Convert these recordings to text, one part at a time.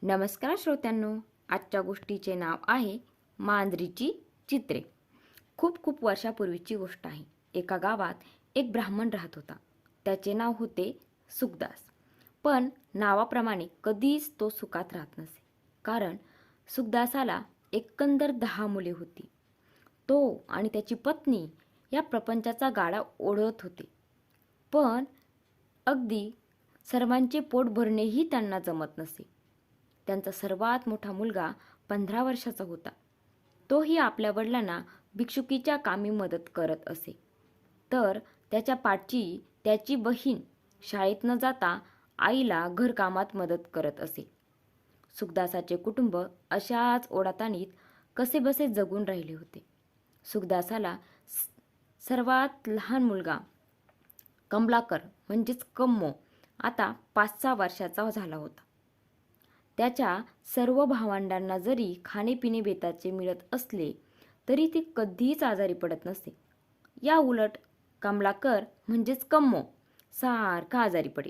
नमस्कार श्रोत्यांनो, आजच्या गोष्टीचे नाव आहे मांजरीची चित्रे. खूप खूप वर्षापूर्वीची गोष्ट आहे. एका गावात एक ब्राह्मण राहत होता. त्याचे नाव होते सुखदास. पण नावाप्रमाणे कधीच तो सुखात राहत नसे. कारण सुखदासाला एकंदर 10 मुले होती. तो आणि त्याची पत्नी या प्रपंचाचा गाडा ओढत होते. पण अगदी सर्वांचे पोट भरणेही त्यांना जमत नसे. त्यांचा सर्वात मोठा मुलगा 15 वर्षाचा होता. तोही आपल्या वडिलांना भिक्षुकीच्या कामी मदत करत असे. तर त्याच्या पाठची त्याची बहीण शाळेत न जाता आईला घरकामात मदत करत असे. सुखदासाचे कुटुंब अशाच ओढाताणीत कसेबसे जगून राहिले होते. सुखदासाला सर्वात लहान मुलगा कमलाकर म्हणजेच कम्मो आता 5-6 वर्षाचा झाला होता. त्याच्या सर्व भावंडांना जरी खाणेपिणे बेताचे मिळत असले तरी ते कधीच आजारी पडत नसे. या उलट कमलाकर म्हणजेच कम्मो सारखा आजारी पडे.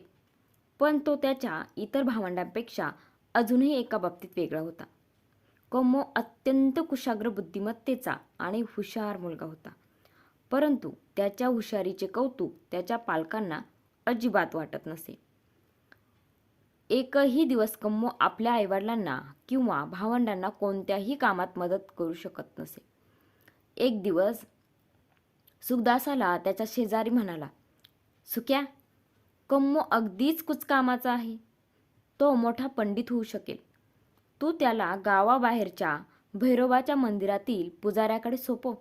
पण तो त्याच्या इतर भावंडांपेक्षा अजूनही एका बाबतीत वेगळा होता. कम्मो अत्यंत कुशाग्र बुद्धिमत्तेचा आणि हुशार मुलगा होता. परंतु त्याच्या हुशारीचे कौतुक त्याच्या पालकांना अजिबात वाटत नसे. एकही दिवस कम्मो आपल्या आईवडिलांना किंवा भावंडांना कोणत्याही कामात मदत करू शकत नसे. एक दिवस सुखदासाला त्याचा शेजारी म्हणाला, "सुक्या, कम्मो अगदीच कुचकामाचा आहे. तो मोठा पंडित होऊ शकेल. तू त्याला गावाबाहेरच्या भैरोबाच्या मंदिरातील पुजाऱ्याकडे सोपव.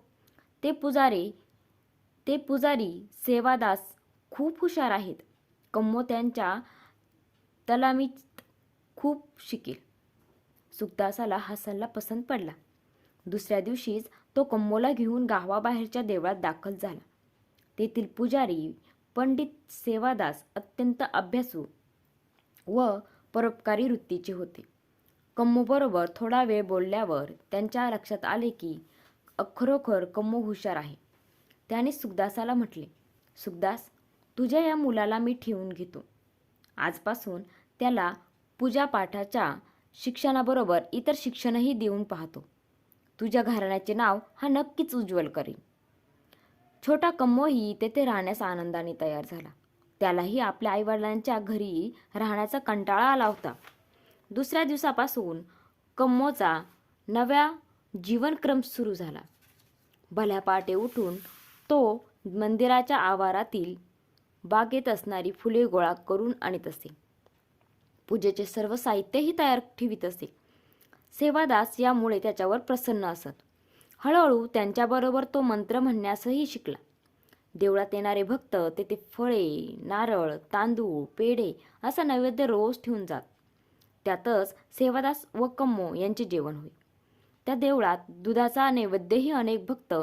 ते पुजारी सेवादास खूप हुशार आहेत. कम्मो त्यांच्या तलामीत खूप शिकेल." सुखदासाला हा सल्ला पसंत पडला. दुसऱ्या दिवशीच तो कम्मोला घेऊन गावाबाहेरच्या देवळात दाखल झाला. तेथील पुजारी पंडित सेवादास अत्यंत अभ्यासू व परोपकारी वृत्तीचे होते. कम्मोबरोबर थोडा वेळ बोलल्यावर त्यांच्या लक्षात आले की खरोखर कम्मो हुशार आहे. त्याने सुखदासाला म्हटले, "सुखदास, तुझ्या या मुलाला मी ठेवून घेतो. आजपासून त्याला पूजापाठाच्या शिक्षणाबरोबर इतर शिक्षणही देऊन पाहतो. तुझ्या घराण्याचे नाव हा नक्कीच उज्ज्वल करेल." छोटा कम्मोही तेथे राहण्यास आनंदाने तयार झाला. त्यालाही आपल्या आईवडिलांच्या घरी राहण्याचा कंटाळा आला होता. दुसऱ्या दिवसापासून कम्मोचा नवा जीवनक्रम सुरू झाला. भल्या पहाटे उठून तो मंदिराच्या आवारातील बागेत असणारी फुले गोळा करून आणत असे. पूजेचे सर्व साहित्यही तयार ठेवीत असे. सेवादास यामुळे त्याच्यावर प्रसन्न असत. हळूहळू त्यांच्याबरोबर तो मंत्र म्हणण्यासही शिकला. देवळात येणारे भक्त तेथे फळे, नारळ, तांदूळ, पेढे असा नैवेद्य रोज ठेवून जात. त्यातच सेवादास व कम्मो यांचे जेवण होई. त्या देवळात दुधाचा नैवेद्यही अनेक भक्त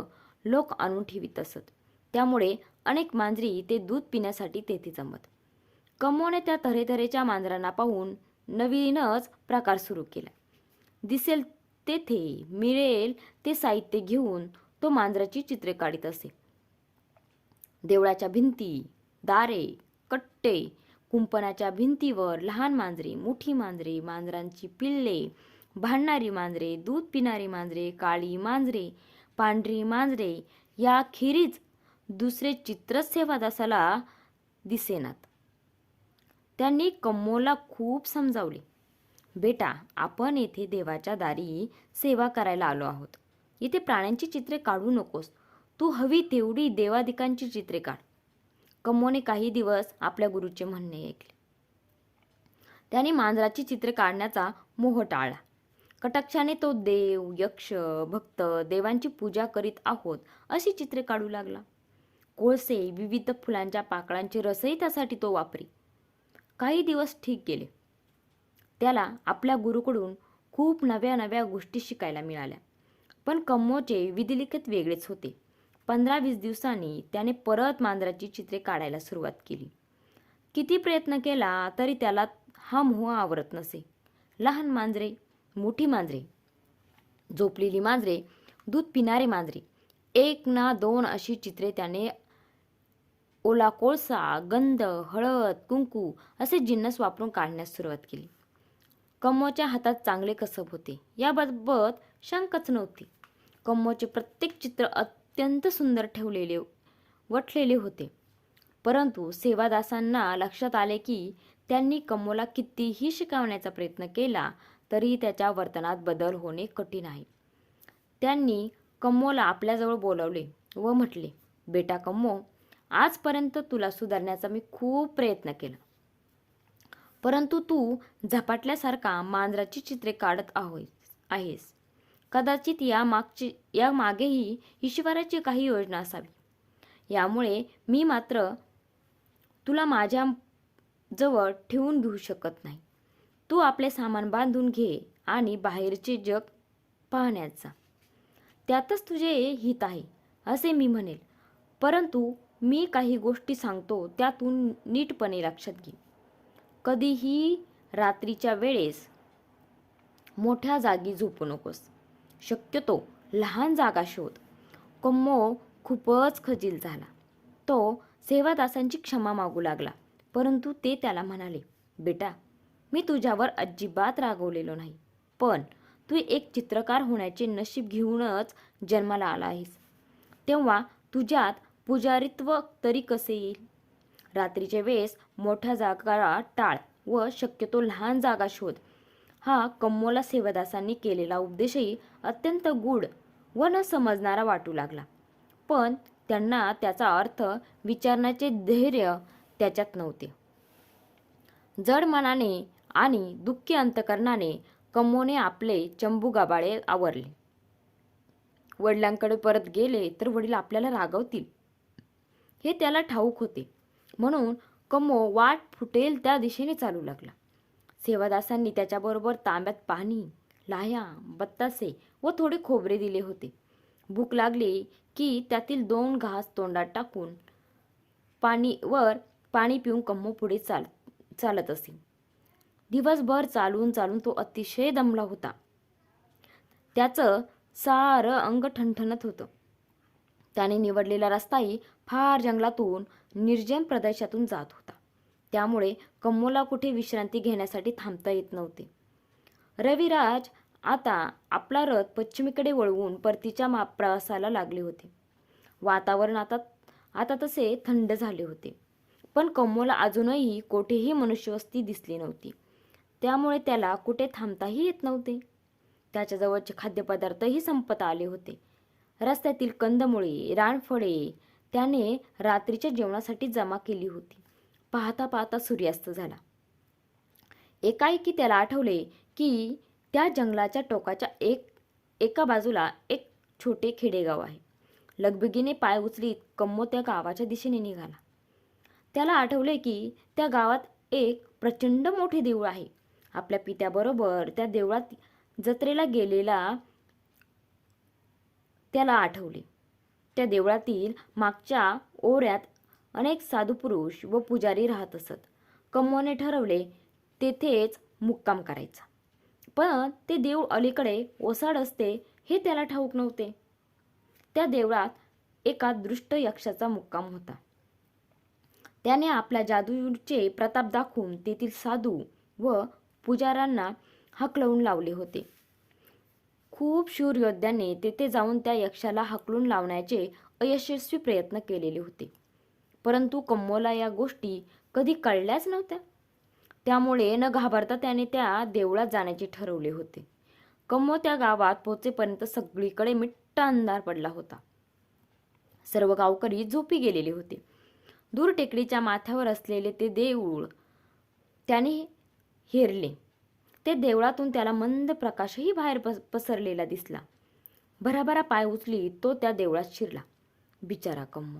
लोक आणून ठेवीत असत. त्यामुळे अनेक मांजरी ते दूध पिण्यासाठी तेथे जमत. कम्मोने त्या तऱ्हेतऱ्हेच्या मांजरांना पाहून नवीनच प्रकार सुरू केला. दिसेल तेथे मिळेल ते साहित्य घेऊन तो मांजराची चित्रे काढीत असे. देवळाच्या भिंती, दारे, कट्टे, कुंपणाच्या भिंतीवर लहान मांजरे, मोठी मांजरे, मांजरांची पिल्ले, भांडणारी मांजरे, दूध पिणारी मांजरे, काळी मांजरे, पांढरी मांजरे याखेरीज दुसरे चित्रच सेवादासाला दिसेनात. त्यांनी कम्मोला खूप समजावले, "बेटा, आपण येथे देवाच्या दारी सेवा करायला आलो आहोत. इथे प्राण्यांची चित्रे काढू नकोस. तू हवी तेवढी देवादिकांची चित्रे काढ." कम्मोने काही दिवस आपल्या गुरुचे म्हणणे ऐकले. त्याने मांजराची चित्रे काढण्याचा मोह टाळला. कटाक्षाने तो देव, यक्ष, भक्त, देवांची पूजा करीत आहोत अशी चित्रे काढू लागला. कोळसे, विविध फुलांच्या पाकळ्यांचे रसही त्यासाठी तो वापरी. काही दिवस ठीक गेले. त्याला आपल्या गुरुकडून खूप नव्या नव्या गोष्टी शिकायला मिळाल्या. पण कम्मोचे विधिलिखित वेगळेच होते. 15-20 दिवसांनी त्याने परत मांजराची चित्रे काढायला सुरुवात केली. किती प्रयत्न केला तरी त्याला हा मोह आवरत नसे. लहान मांजरे, मोठी मांजरे, झोपलेली मांजरे, दूध पिणारे मांजरे, 1 ना 2 अशी चित्रे त्याने ओला कोळसा, गंध, हळद, कुंकू असे जिन्नस वापरून काढण्यास सुरुवात केली. कम्मोच्या हातात चांगले कसब होते, याबाबत शंकाच नव्हती. कम्मोचे प्रत्येक चित्र अत्यंत सुंदर वठलेले होते. परंतु सेवादासांना लक्षात आले की त्यांनी कम्मोला कितीही शिकवण्याचा प्रयत्न केला तरी त्याच्या वर्तनात बदल होणे कठीण आहे. त्यांनी कम्मोला आपल्याजवळ बोलावले व म्हटले, बेटा कम्मो, आजपर्यंत तुला सुधारण्याचा मी खूप प्रयत्न केला, परंतु तू झपाटल्यासारखा मांजराची चित्रे काढत आहेस. कदाचित या मागेही ईश्वराची काही योजना असावी. यामुळे मी मात्र तुला माझ्या जवळ ठेवून घेऊ शकत नाही. तू आपले सामान बांधून घे आणि बाहेरचे जग पाहण्यात जा. त्यातच तुझे हित आहे असे मी म्हणेल. परंतु मी काही गोष्टी सांगतो त्यातून नीटपणे लक्षात घे. कधीही रात्रीच्या वेळेस मोठ्या जागी झोपू नकोस. शक्यतो लहान जागा शोध. कम्मो खूपच खजील झाला. तो सेवादासांची क्षमा मागू लागला, परंतु ते त्याला म्हणाले, बेटा, मी तुझ्यावर अजिबात रागवलेलो नाही, पण तू एक चित्रकार होण्याचे नशीब घेऊनच जन्माला आला आहेस. तेव्हा तुझ्यात पुजारीत्व तरी कसे येईल? रात्रीच्या वेळेस मोठ्या जागा टाळ व शक्यतो लहान जागा शोध. हा कम्मोला सेवादासांनी केलेला उपदेशही अत्यंत गूढ व न समजणारा वाटू लागला, पण त्यांना त्याचा अर्थ विचारण्याचे धैर्य त्याच्यात नव्हते. जड मनाने आणि दुःखी अंतकरणाने कम्मोने आपले चंबू गाबाळे आवरले. वडिलांकडे परत गेले तर वडील आपल्याला रागवतील हे त्याला ठाऊक होते, म्हणून कम्मो वाट फुटेल त्या दिशेने चालू लागला. सेवादासांनी त्याच्याबरोबर तांब्यात पाणी, लाह्या, बत्तासे व थोडे खोबरे दिले होते. भूक लागली की त्यातील 2 घास तोंडात टाकून पाणी पिऊन कम्मो पुढे चालत असे. दिवसभर चालून चालून तो अतिशय दमला होता. त्याचं सारं अंग ठणठणत होतं. त्याने निवडलेला रस्ताही फार जंगलातून निर्जन प्रदेशातून जात होता. त्यामुळे कम्मोला कुठे विश्रांती घेण्यासाठी थांबता येत नव्हते. रविराज आता आपला रथ पश्चिमेकडे वळवून परतीच्या प्रवासाला लागले होते. वातावरण आता तसे थंड झाले होते, पण कम्मोला अजूनही कोठेही मनुष्यवस्ती दिसली नव्हती. त्यामुळे त्याला कुठे थांबताही येत नव्हते. त्याच्याजवळचे खाद्यपदार्थही संपत आले होते. रस्त्यातील कंदमुळे, रानफळे त्याने रात्रीच्या जेवणासाठी जमा केली होती. पाहता पाहता सूर्यास्त झाला. एकाएकी त्याला आठवले की त्या जंगलाच्या टोकाच्या एका बाजूला एक छोटे खेडेगाव आहे. लगबगीने पाय उचलीत कम्मो त्या गावाच्या दिशेने निघाला. त्याला आठवले की त्या गावात एक प्रचंड मोठे देऊळ आहे. आपल्या पित्याबरोबर त्या देवळात जत्रेला गेलेला त्याला आठवले. त्या देवळातील मागच्या ओऱ्यात अनेक साधुपुरुष व पुजारी राहत असत. कम्मोने ठरवले तेथेच मुक्काम करायचा, पण ते देऊळ अलीकडे ओसाड असते हे त्याला ठाऊक नव्हते. त्या देवळात एका दृष्ट यक्षाचा मुक्काम होता. त्याने आपल्या जादूचे प्रताप दाखवून तेथील साधू व पुजाऱ्यांना हाकलवून लावले होते. खूप शूर योद्ध्यांनी तेथे जाऊन त्या यक्षाला हाकलून लावण्याचे अयशस्वी प्रयत्न केलेले होते, परंतु कम्मोला या गोष्टी कधी कळल्याच नव्हत्या. त्यामुळे न घाबरता त्याने त्या देवळात जाण्याचे ठरवले होते. कम्मो त्या गावात पोहोचेपर्यंत सगळीकडे मिट्ट अंधार पडला होता. सर्व गावकरी झोपी गेलेले होते. दूर टेकडीच्या माथ्यावर असलेले ते देऊळ त्याने हेरले. ते देवळातून त्याला मंद प्रकाशही बाहेर पसरलेला दिसला. भराभरा पाय उचली तो त्या देवळात शिरला. बिचारा कम्मो,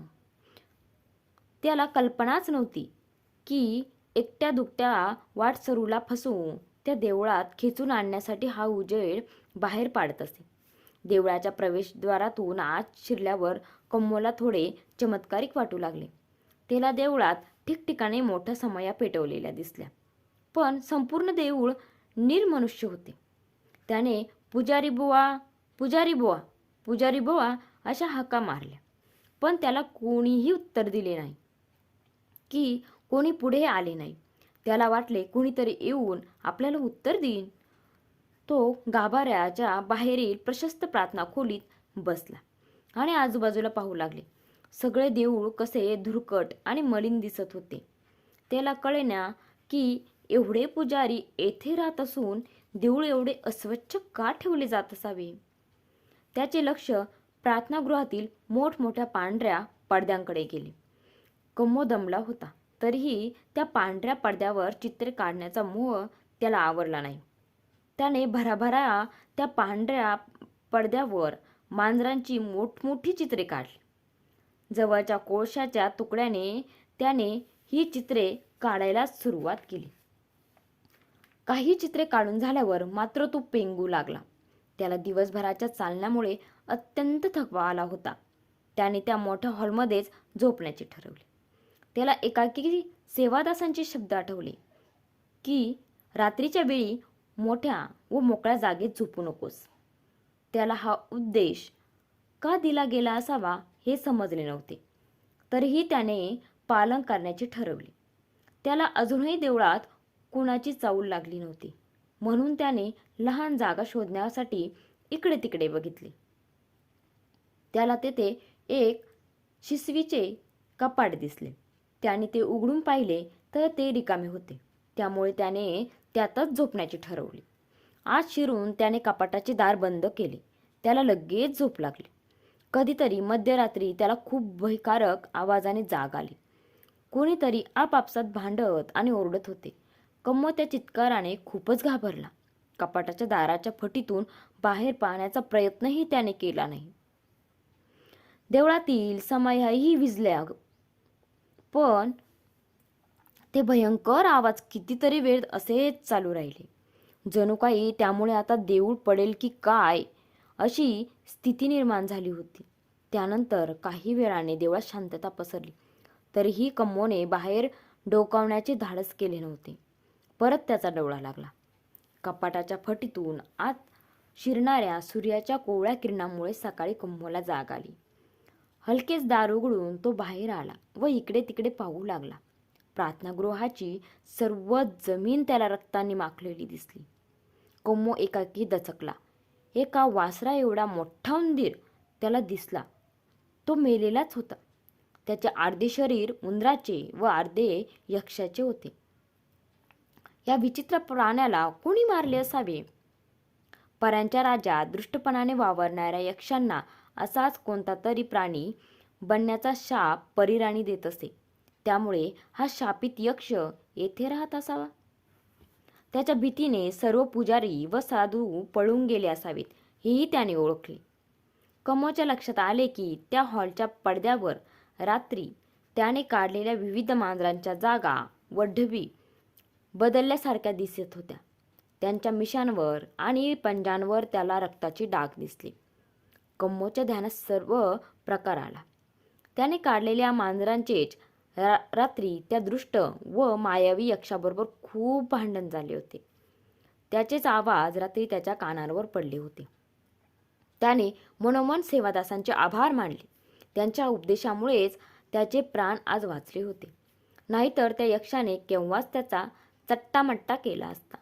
त्याला कल्पनाच नव्हती की एकट्या दुकट्या वाटसरूला फसवून त्या देवळात खेचून आणण्यासाठी हा उजेड बाहेर पाडत असे. देवळाच्या प्रवेशद्वारातून आत शिरल्यावर कम्मोला थोडे चमत्कारिक वाटू लागले. त्याला देवळात ठिकठिकाणी मोठ्या समया पेटवलेल्या दिसल्या, पण संपूर्ण देऊळ निर्मनुष्य होते. त्याने पुजारी बुवा, पुजारी बुवा, पुजारी बुवा अशा हाका मारल्या, पण त्याला कोणीही उत्तर दिले नाही की कोणी पुढे आले नाही. त्याला वाटले कुणीतरी येऊन आपल्याला उत्तर देईन. तो गाभाऱ्याच्या बाहेरील प्रशस्त प्रार्थना खोलीत बसला आणि आजूबाजूला पाहू लागले. सगळे देऊळ कसे धुरकट आणि मलिन दिसत होते. त्याला कळेना की एवढे पुजारी येथे राहत असून देऊळ एवढे अस्वच्छ का ठेवले जात असावे. त्याचे लक्ष प्रार्थनागृहातील मोठमोठ्या पांढऱ्या पडद्यांकडे गेले. कम्मो दमला होता, तरीही त्या पांढऱ्या पडद्यावर चित्रे काढण्याचा मोह त्याला आवरला नाही. त्याने भराभरा त्या पांढऱ्या पडद्यावर मांजरांची मोठमोठी चित्रे काढली. जवळच्या कोळशाच्या तुकड्याने त्याने ही चित्रे काढायला सुरुवात केली. काही चित्रे काढून झाल्यावर मात्र तो पेंगू लागला. त्याला दिवसभराच्या चालण्यामुळे अत्यंत थकवा आला होता. त्याने त्या मोठ्या हॉलमध्येच झोपण्याचे ठरवले. त्याला एकाकी सेवादासांचे शब्द आठवले की रात्रीच्या वेळी मोठ्या व मोकळ्या जागेत झोपू नकोस. त्याला हा उद्देश का दिला गेला असावा हे समजले नव्हते, तरीही त्याने पालन करण्याचे ठरवले. त्याला अजूनही देवळात कुणाची चाऊल लागली नव्हती, म्हणून त्याने लहान जागा शोधण्यासाठी इकडे तिकडे बघितले. त्याला तेथे एक शिसवीचे कपाट दिसले. त्याने ते उघडून पाहिले तर ते रिकामे होते. त्यामुळे त्याने त्यातच झोपण्याचे ठरवले. आत शिरून त्याने कपाटाचे दार बंद केले. त्याला लगेच झोप लागली. कधीतरी मध्यरात्री त्याला खूप भयकारक आवाजाने जाग आली. कोणीतरी आपापसात भांडत आणि ओरडत होते. कम्मो त्या चित्काराने खूपच घाबरला. कपाटाच्या दाराच्या फटीतून बाहेर पाहण्याचा प्रयत्नही त्याने केला नाही. देवळातील समाह्याही विझल्या, पण ते भयंकर आवाज कितीतरी वेळ असेच चालू राहिले. जणू काही त्यामुळे आता देऊळ पडेल की काय अशी स्थिती निर्माण झाली होती. त्यानंतर काही वेळाने देवळात शांतता पसरली. तरीही कम्मोने बाहेर डोकावण्याचे धाडस केले नव्हते. परत त्याचा डोळा लागला. कपाटाच्या फटीतून आत शिरणाऱ्या सूर्याच्या कोवळ्या किरणामुळे सकाळी कम्मोला जाग आली. हलकेच दार उघडून तो बाहेर आला व इकडे तिकडे पाहू लागला. प्रार्थनागृहाची सर्व जमीन त्याला रक्ताने माखलेली दिसली. कम्मो एकाकी दचकला. एका वासरा एवढा मोठा उंदीर त्याला दिसला. तो मेलेलाच होता. त्याचे अर्धे शरीर उंदराचे व अर्धे यक्षाचे होते. या विचित्र प्राण्याला कोणी मारले असावे? पऱ्यांच्या राज्यात दृष्टपणाने वावरणाऱ्या यक्षांना असाच कोणता तरी प्राणी बनण्याचा शाप परीराणी देत असे. त्यामुळे हा शापित यक्ष येथे राहत असावा. त्याच्या भीतीने सर्व पुजारी व साधू पळून गेले असावेत हेही त्याने ओळखले. कम्मोच्या लक्षात आले की त्या हॉलच्या पडद्यावर रात्री त्याने काढलेल्या विविध मांजरांच्या जागा व ढबी बदलल्यासारख्या दिसत होत्या. त्यांच्या मिशांवर आणि पंजांवर त्याला रक्ताचे डाग दिसले. कम्मोच्या ध्यानात सर्व प्रकार आला. त्याने काढलेल्या मांजरांचेच रात्री त्या दृष्ट व मायावी यक्षाबरोबर खूप भांडण झाले होते. त्याचेच आवाज रात्री त्याच्या कानांवर पडले होते. त्याने मनोमन सेवादासांचे आभार मानले. त्यांच्या उपदेशामुळेच त्याचे प्राण आज वाचले होते. नाहीतर त्या यक्षाने केव्हाच त्याचा चट्टामट्टा केला असता.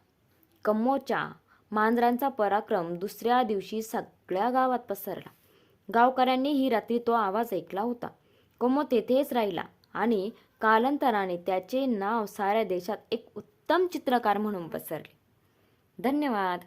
कम्मोच्या मांजरांचा पराक्रम दुसऱ्या दिवशी सगळ्या गावात पसरला. गावकऱ्यांनीही रात्री तो आवाज ऐकला होता. कम्मो तेथेच राहिला आणि कालांतराने त्याचे नाव साऱ्या देशात एक उत्तम चित्रकार म्हणून पसरले. धन्यवाद.